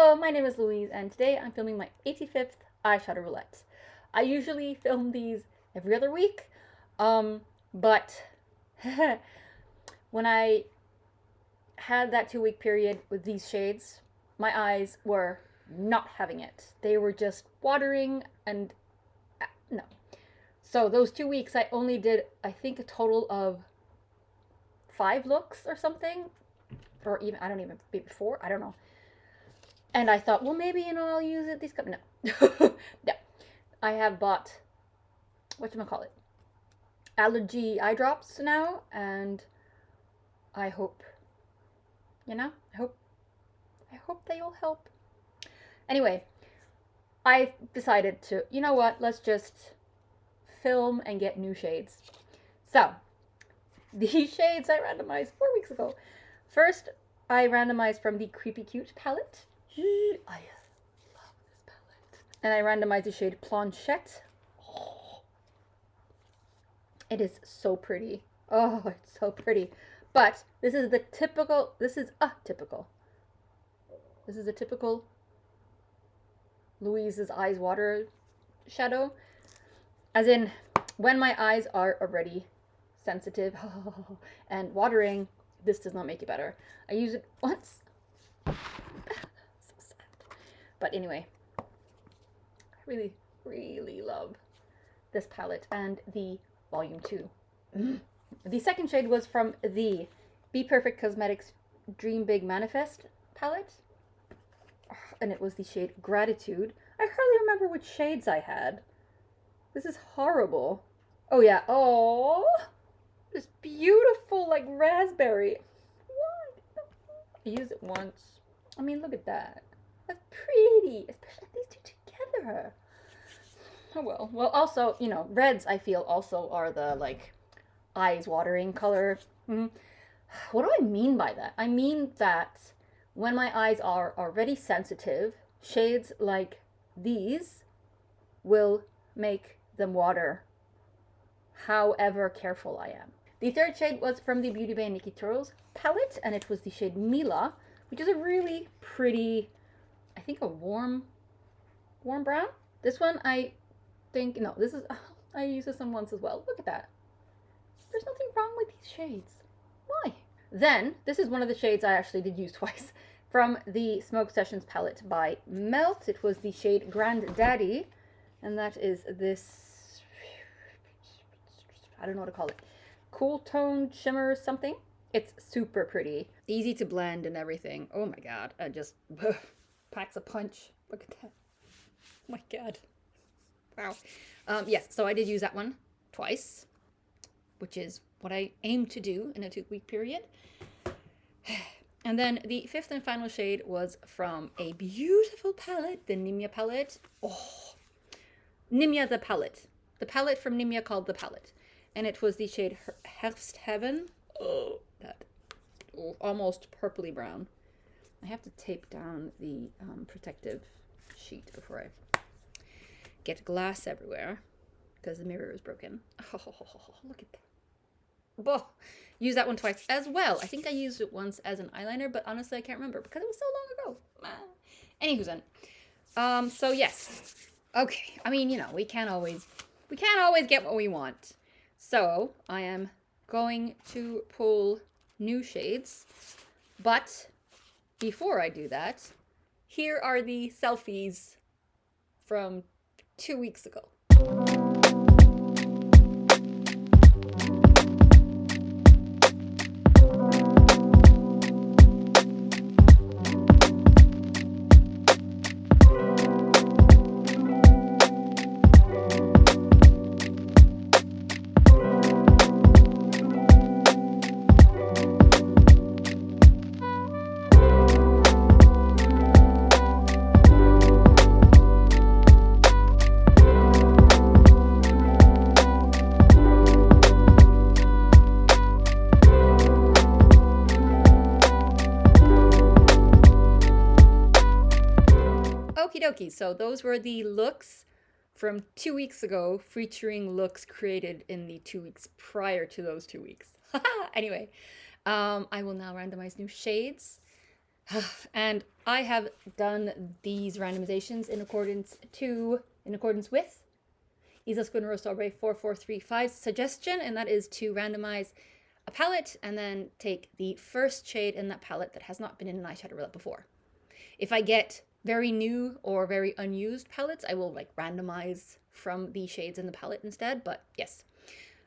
Hello, my name is Louise, and today I'm filming my 85th eyeshadow roulette. I usually film these every other week, but when I had that 2-week period with these shades, my eyes were not having it. They were just watering and no. So those 2 weeks I only did, I think, a total of 5 looks or something, or even, I don't even, maybe 4, I don't know. And I thought, well, maybe, I'll use it. These no. No. I have bought, whatchamacallit, allergy eye drops now, and I hope, I hope they all help. Anyway, I decided to, you know what, let's just film and get new shades. So, these shades I randomized 4 weeks ago. First, I randomized from the Creepy Cute palette. I love this palette. And I randomized the shade Planchette. Oh, it is so pretty. Oh, it's so pretty. But this is a typical Louise's eyes water shadow. As in, when my eyes are already sensitive and watering, this does not make it better. I use it once. But anyway, I really, really love this palette and the volume 2. The second shade was from the Be Perfect Cosmetics Dream Big Manifest palette. And it was the shade Gratitude. I hardly remember which shades I had. This is horrible. Oh yeah, oh, this beautiful like raspberry. What? I used it once. I mean, look at that. That's pretty, especially these two together. Oh well. Well, also, reds I feel also are the like eyes watering color. What do I mean by that? I mean that when my eyes are already sensitive, shades like these will make them water, however careful I am. The third shade was from the Beauty Bay Nikki Turills palette, and it was the shade Mila, which is a really pretty, I think a warm brown. This one I think, no, this is, I used this one once as well. Look at that. There's nothing wrong with these shades. Why? Then, this is one of the shades I actually did use twice. From the Smoke Sessions palette by Melt. It was the shade Granddaddy. And that is this, I don't know what to call it, cool tone shimmer something. It's super pretty. Easy to blend and everything. Oh my god. I just packs a punch. Look at that. Oh my god. Wow. Yes, so I did use that one twice, which is what I aim to do in a 2-week period. And then the fifth and final shade was from a beautiful palette, the Nimya palette. Oh, Nimya the palette. The palette from Nimya called the palette. And it was the shade Herbstheaven. Oh, that almost purpley brown. I have to tape down the protective sheet before I get glass everywhere because the mirror is broken. Oh, look at that. Oh, use that one twice as well. I think I used it once as an eyeliner, but honestly I can't remember because it was so long ago. Anywho, so yes. Okay, I mean, we can't always get what we want. So I am going to pull new shades, but before I do that, here are the selfies from 2 weeks ago. Okie dokie, so those were the looks from 2 weeks ago, featuring looks created in the 2 weeks prior to those 2 weeks. Anyway, I will now randomize new shades. And I have done these randomizations in accordance with Isa Squidward Strawberry 4435's suggestion, and that is to randomize a palette and then take the first shade in that palette that has not been in an eyeshadow roulette before. If I get very new or very unused palettes, I will like randomize from the shades in the palette instead, but yes.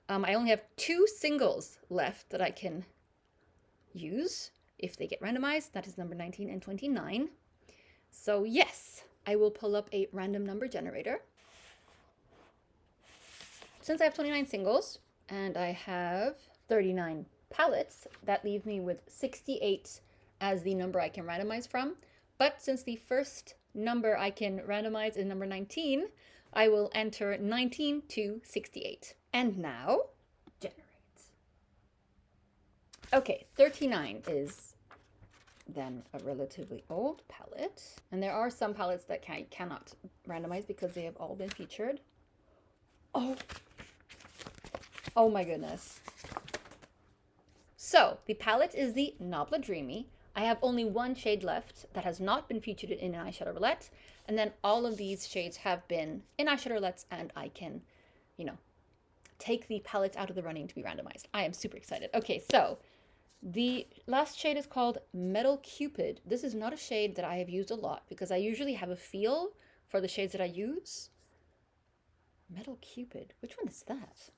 I only have 2 singles left that I can use if they get randomized. That is number 19 and 29. So yes, I will pull up a random number generator. Since I have 29 singles and I have 39 palettes, that leaves me with 68 as the number I can randomize from. But since the first number I can randomize is number 19, I will enter 19 to 68. And now, generate. Okay, 39 is then a relatively old palette. And there are some palettes that I cannot randomize because they have all been featured. Oh my goodness. So, the palette is the NABLA Dreamy. I have only 1 shade left that has not been featured in an eyeshadow roulette. And then all of these shades have been in eyeshadow roulettes, and I can, you know, take the palette out of the running to be randomized. I am super excited. Okay, so the last shade is called Metal Cupid. This is not a shade that I have used a lot because I usually have a feel for the shades that I use. Metal Cupid, which one is that?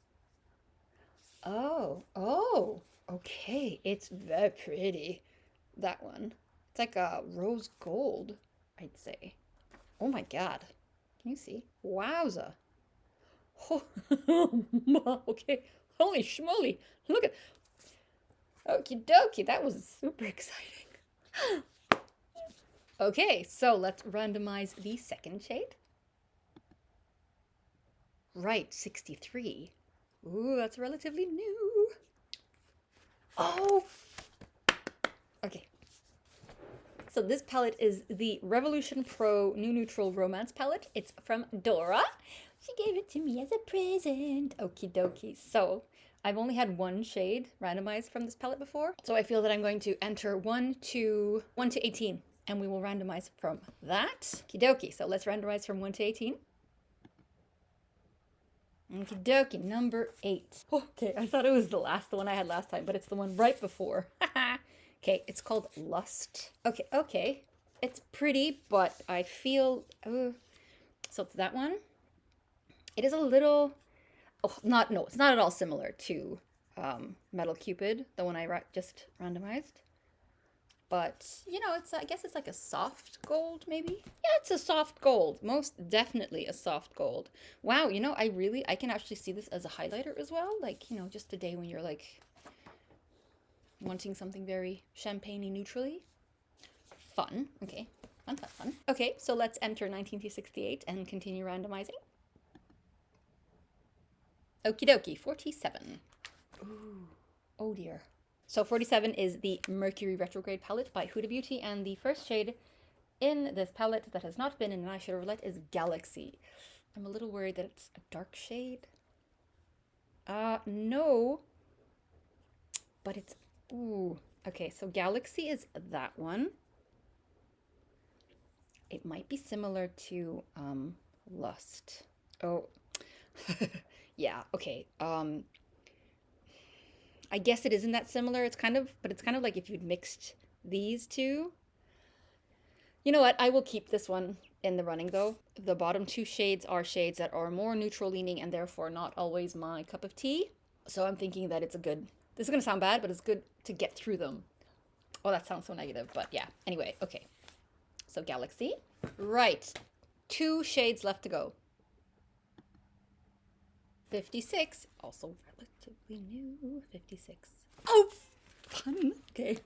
Oh, okay, it's very pretty. That one. It's like a rose gold, I'd say. Oh my god. Can you see? Wowza. Oh, okay. Holy schmoly. Look at... Okie dokie. That was super exciting. Okay, so let's randomize the second shade. Right, 63. Ooh, that's relatively new. Oh, okay. So this palette is the Revolution Pro New Neutral Romance palette. It's from Dora. She gave it to me as a present. Okie dokie. So I've only had 1 shade randomized from this palette before. So I feel that I'm going to enter 1 to 18, and we will randomize from that. Okie dokie. So let's randomize from 1 to 18. Okie dokie, number 8. Okay, I thought it was the one I had last time, but it's the one right before. Okay, it's called Lust. Okay. It's pretty, but I feel... so it's that one. It is a little... it's not at all similar to Metal Cupid, the one I just randomized. But, you know, I guess it's like a soft gold, maybe? Yeah, it's a soft gold. Most definitely a soft gold. Wow, you know, I can actually see this as a highlighter as well. Like, you know, just a day when you're like wanting something very champagne-y neutrally. Fun. Okay. Fun. Okay, so let's enter 1968 and continue randomizing. Okie dokie, 47. Ooh. Oh dear. So 47 is the Mercury Retrograde palette by Huda Beauty, and the first shade in this palette that has not been in an eyeshadow roulette is Galaxy. I'm a little worried that it's a dark shade. No. But it's... Ooh. Okay, so Galaxy is that one. It might be similar to Lust. Oh. Yeah, okay. I guess it isn't that similar. It's kind of like if you'd mixed these two. You know what? I will keep this one in the running though. The bottom 2 shades are shades that are more neutral leaning and therefore not always my cup of tea. So I'm thinking that it's a good... This is going to sound bad, but it's good to get through them. Oh, that sounds so negative, but yeah. Anyway, okay. So Galaxy. Right. 2 shades left to go. 56. Also relatively new. 56. Oh, fun. Okay.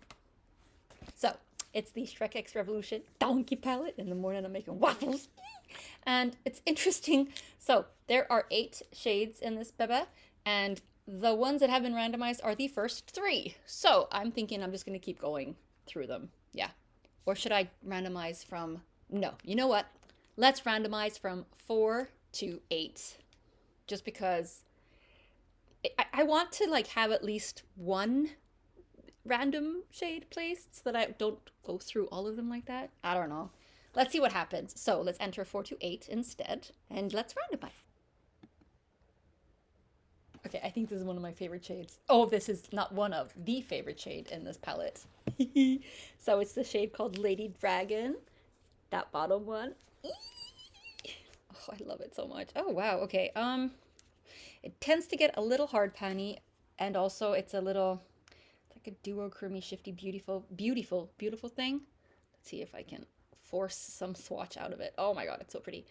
So, it's the Shrek X Revolution Donkey palette. In the morning I'm making waffles. And it's interesting. So, there are 8 shades in this bebe. And the ones that have been randomized are the first 3. So, I'm thinking I'm just going to keep going through them. Yeah. Or should I randomize from... No. You know what? Let's randomize from 4 to 8. Just because I want to like have at least one random shade placed so that I don't go through all of them like that. I don't know. Let's see what happens. So let's enter 4 to 8 instead, and let's randomize. Okay, I think this is one of my favorite shades. Oh, this is not one of the favorite shade in this palette. So it's the shade called Lady Dragon, that bottom one. Oh, I love it so much. Oh, wow. Okay. It tends to get a little hard panny, and also it's a little, it's like a duochrome shifty, beautiful thing. Let's see if I can force some swatch out of it. Oh my god, it's so pretty.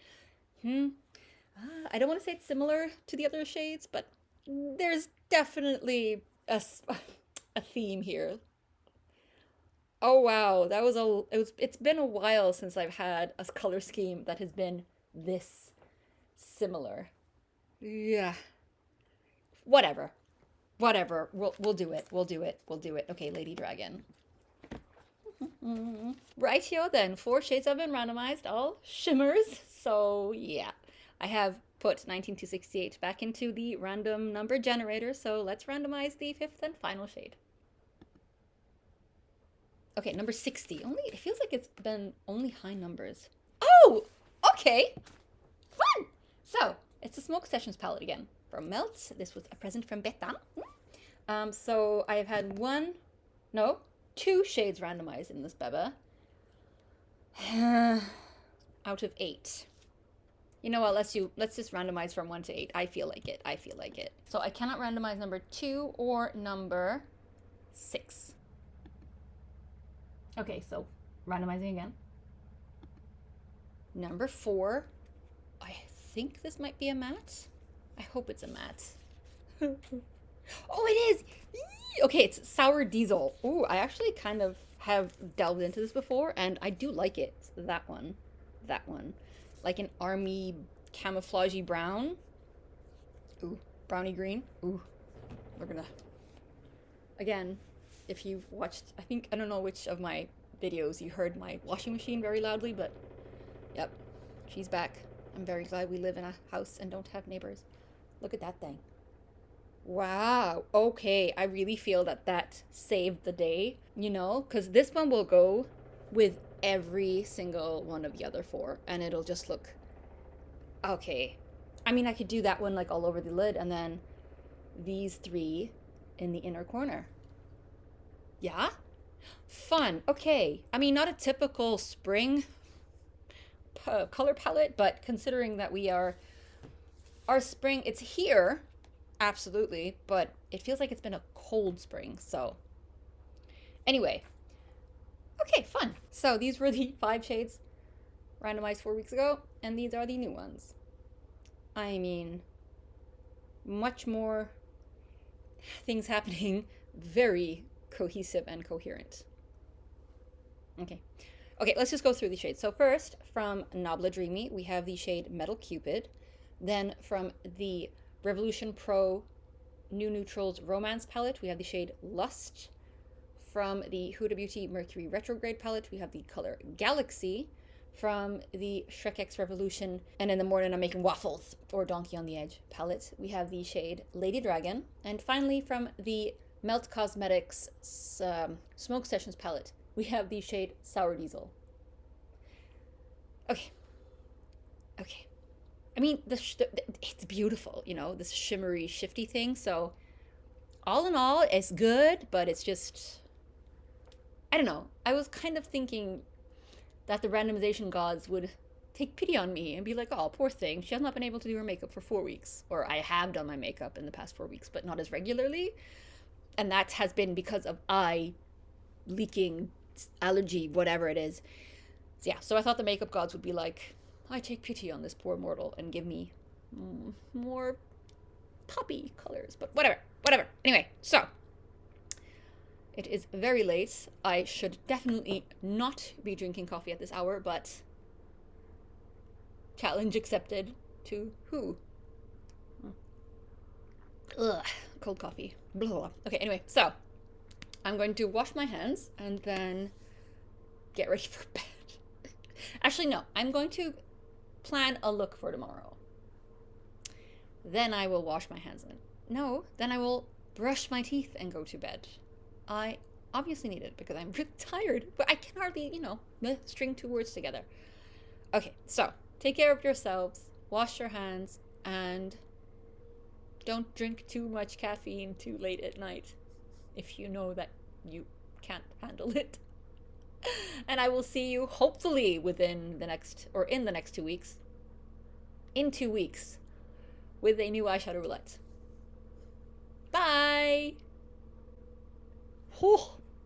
I don't want to say it's similar to the other shades, but there's definitely a theme here. Oh wow, that was it's been a while since I've had a color scheme that has been this similar. Yeah. Whatever. We'll do it. We'll do it. Okay, Lady Dragon. Rightio then, 4 shades have been randomized, all shimmers. So yeah, I have put 19 to 68 back into the random number generator. So let's randomize the 5th and final shade. Okay, number 60. It feels like it's been only high numbers. Oh, okay, fun. So it's the Smoke Sessions palette again from Melt. This was a present from Betta. So I've had 2 shades randomized in this beba. Out of 8. You know what? Let's just randomize from 1 to 8. I feel like it. So I cannot randomize number 2 or number 6. Okay, so randomizing again. Number 4. I think this might be a matte. I hope it's a matte. Oh, it is! Okay, it's Sour Diesel. Ooh, I actually kind of have delved into this before, and I do like it. So that one. Like an army camouflagey brown. Ooh, brownie green. Ooh, we're gonna... Again, if you've watched, I don't know which of my videos you heard my washing machine very loudly, but yep, she's back. I'm very glad we live in a house and don't have neighbors. Look at that thing. Wow, okay, I really feel that saved the day, you know, because this one will go with every single one of the other 4, and it'll just look okay. I mean, I could do that one like all over the lid, and then these 3 in the inner corner. Yeah? Fun. Okay. I mean, not a typical spring color palette, but considering that our spring, it's here, absolutely, but it feels like it's been a cold spring, so anyway. Okay, fun. So these were the 5 shades randomized 4 weeks ago, and these are the new ones. I mean, much more things happening, very cohesive and coherent. Okay, let's just go through the shades. So first, from NABLA Dreamy, we have the shade Metal Cupid. Then from the Revolution Pro New Neutrals Romance palette, we have the shade Lust. From the Huda Beauty Mercury Retrograde palette, we have the color Galaxy. From the Shrek X Revolution and In the Morning I'm Making Waffles or Donkey on the Edge palette, we have the shade Lady Dragon. And finally, from the Melt Cosmetics Smoke Sessions palette, we have the shade Sour Diesel. Okay. I mean, it's beautiful, you know, this shimmery, shifty thing. So all in all, it's good, but it's just, I don't know. I was kind of thinking that the randomization gods would take pity on me and be like, oh, poor thing. She has not been able to do her makeup for 4 weeks. Or I have done my makeup in the past 4 weeks, but not as regularly. And that has been because of eye leaking, allergy, whatever it is. So yeah, so I thought the makeup gods would be like, I take pity on this poor mortal and give me more poppy colors. But whatever. Anyway, so it is very late. I should definitely not be drinking coffee at this hour, but challenge accepted to who? Ugh, cold coffee. Blah, blah, blah. Okay, anyway, so I'm going to wash my hands and then get ready for bed. Actually, no, I'm going to plan a look for tomorrow. Then I will wash my hands. Then I will brush my teeth and go to bed. I obviously needed because I'm really tired, but I can hardly, string 2 words together. Okay, so take care of yourselves, wash your hands, and don't drink too much caffeine too late at night if you know that you can't handle it. And I will see you hopefully in the next 2 weeks. In 2 weeks with a new eyeshadow roulette. Bye! Oh.